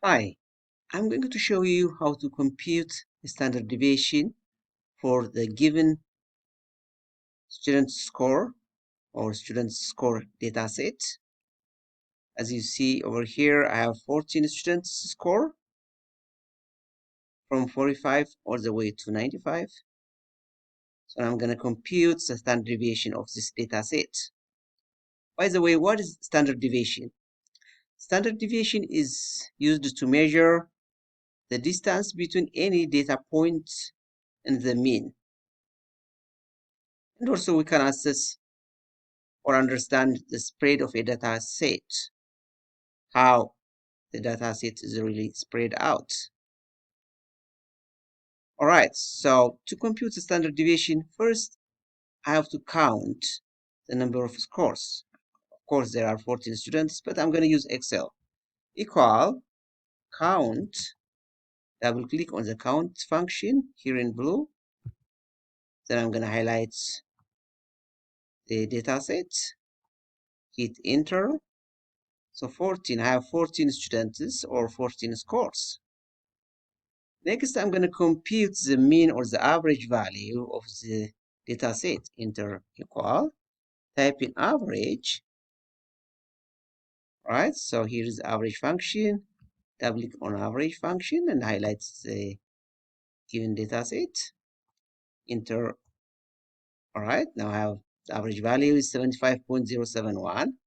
Hi, I'm going to show you how to compute the standard deviation for the given student score or student score dataset. As you see over here, I have 14 students score from 45 all the way to 95. So I'm going to compute the standard deviation of this dataset. By the way, what is standard deviation? Standard deviation is used to measure the distance between any data point and the mean. And also we can assess or understand the spread of a data set, how the data set is really spread out. All right, so to compute the standard deviation, first I have to count the number of scores. Of course, there are 14 students, but I'm going to use Excel. Equal count, double click on the count function here in blue. Then I'm going to highlight the data set, hit enter. So 14, I have 14 students or 14 scores. Next, I'm going to compute the mean or the average value of the data set. Enter equal, type in average. All right, so here is the average function. Double click on average function and highlight the given data set. Enter. All right, now I have the average value is 75.071.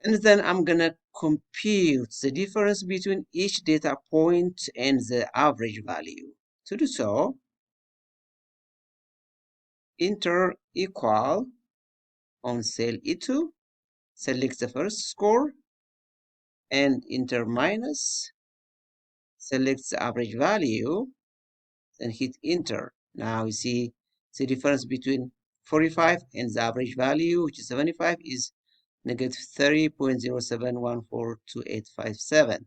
And then I'm going to compute the difference between each data point and the average value. To do so, enter equal on cell E2, select the first score, and enter minus, select the average value, then hit enter. Now you see the difference between 45 and the average value, which is 75, is negative 30.07142857.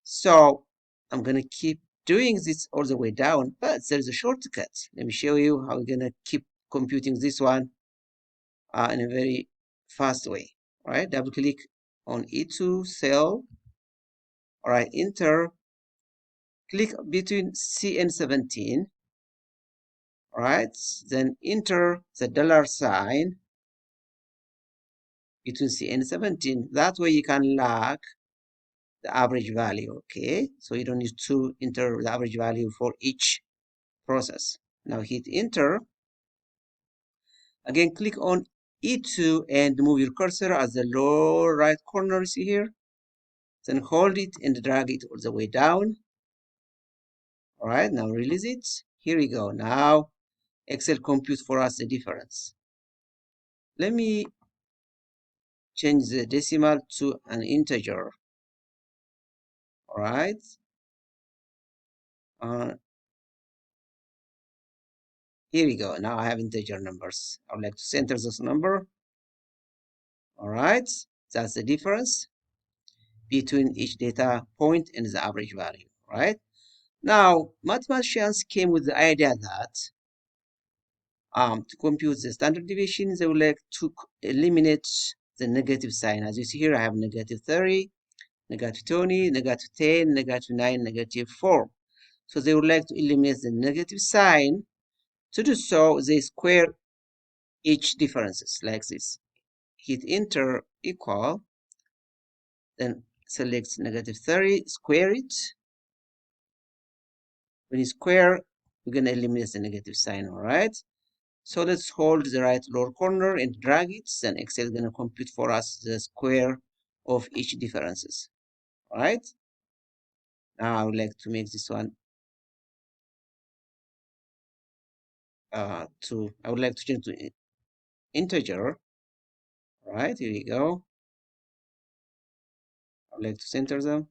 So I'm going to keep doing this all the way down, but there's a shortcut. Let me show you how we're going to keep computing this one in a very fast way. All right, double click on E2 cell. All right, enter. Click between C and 17. All right, then enter the dollar sign between C and 17. That way you can log the average value. Okay, so you don't need to enter the average value for each process. Now hit enter. Again, click on E2 and move your cursor at the lower right corner. See here. Then hold it and drag it all the way down. All right, now release it. Here we go. Now Excel computes for us the difference. Let me change the decimal to an integer. All right. Here we go. Now I have integer numbers. I would like to center this number. All right. That's the difference between each data point and the average value. All right. Now, mathematicians came with the idea that to compute the standard deviation, they would like to eliminate the negative sign. As you see here, I have negative 30, negative 20, negative 10, negative 9, negative 4. So they would like to eliminate the negative sign. To do so, they square each differences like this. Hit enter equal, then select negative 30, square it. When you square, we're going to eliminate the negative sign, all right? So let's hold the right lower corner and drag it. Then Excel is going to compute for us the square of each differences. All right. Now I would like to make this one I would like to change to integer. All right, here we go. I would like to center them.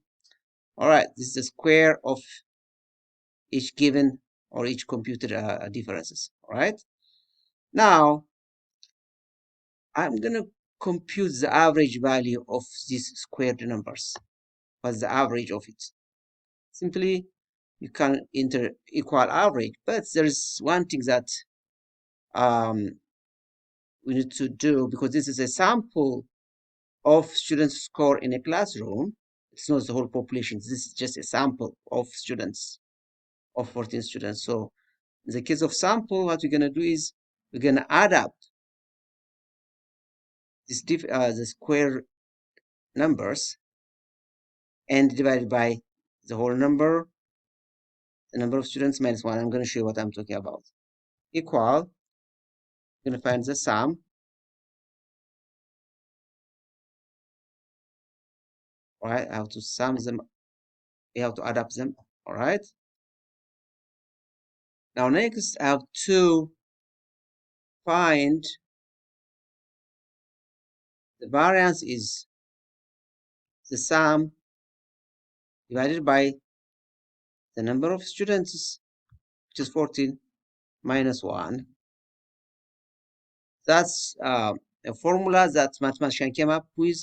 All right, this is the square of each given or each computed differences. All right. Now I'm going to compute the average value of these squared numbers. What's the average of it? Simply, you can enter equal average, but there is one thing that we need to do, because this is a sample of students' score in a classroom. It's not the whole population. This is just a sample of students, of 14 students. So in the case of sample, what we're going to do is we're going to add up the square numbers and divide by the whole number, the number of students minus 1. I'm going to show you what I'm talking about. Equal, we're going to find the sum. All right, I have to sum them. We have to add up them. All right. Now next, I have to find the variance is the sum divided by the number of students, which is 14, minus 1. That's a formula that mathematician came up with.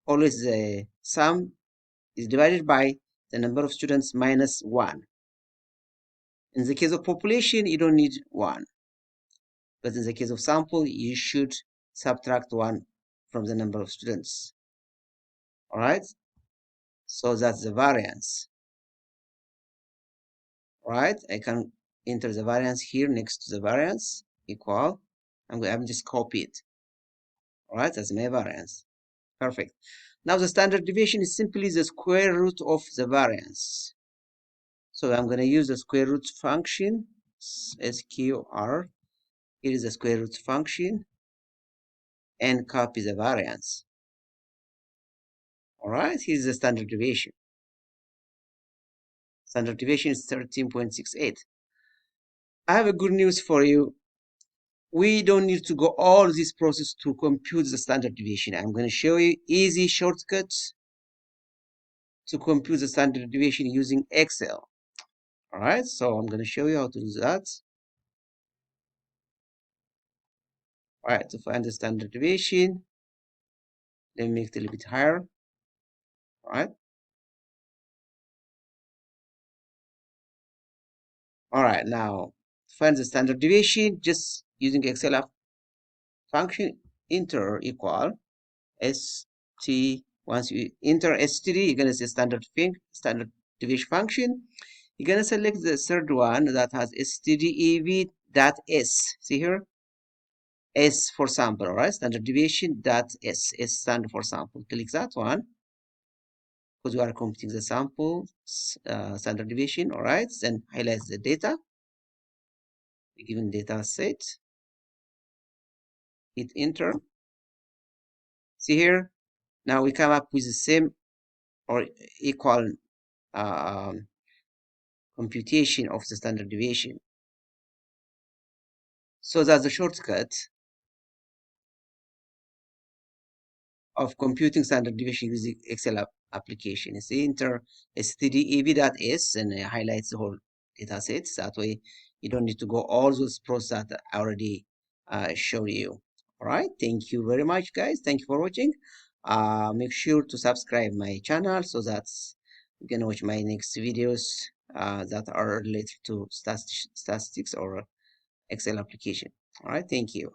Always the sum is divided by the number of students minus 1. In the case of population, you don't need 1. But in the case of sample, you should subtract 1 from the number of students. All right? So that's the variance. All right? I can enter the variance here next to the variance, equal. I'm just copy it. All right? That's my variance. Perfect. Now the standard deviation is simply the square root of the variance. So I'm going to use the square root function, SQR. Here is the square root function, and copy the variance. All right, here's the standard deviation. Standard deviation is 13.68. I have a good news for you. We don't need to go all this process to compute the standard deviation. I'm going to show you easy shortcuts to compute the standard deviation using Excel. All right, so I'm going to show you how to do that. All right, to find the standard deviation, let me make it a little bit higher. All right. All right, now to find the standard deviation, just using Excel function, enter equal st. Once you enter st, you're gonna say standard deviation function. You're gonna select the third one that has stdev dot s. See here, s for sample. All right, standard deviation dot s stand for sample. Click that one because we are computing the sample standard deviation. All right, then highlight the data, the given data set. Hit enter. See here, now we come up with the same or equal computation of the standard deviation. So that's the shortcut of computing standard deviation using Excel application. It's enter stdev.s and it highlights the whole data set. That way you don't need to go all those processes that I already showed you. All right, thank you very much, guys. Thank you for watching. Make sure to subscribe my channel so that you can watch my next videos that are related to statistics or Excel application. All right, thank you.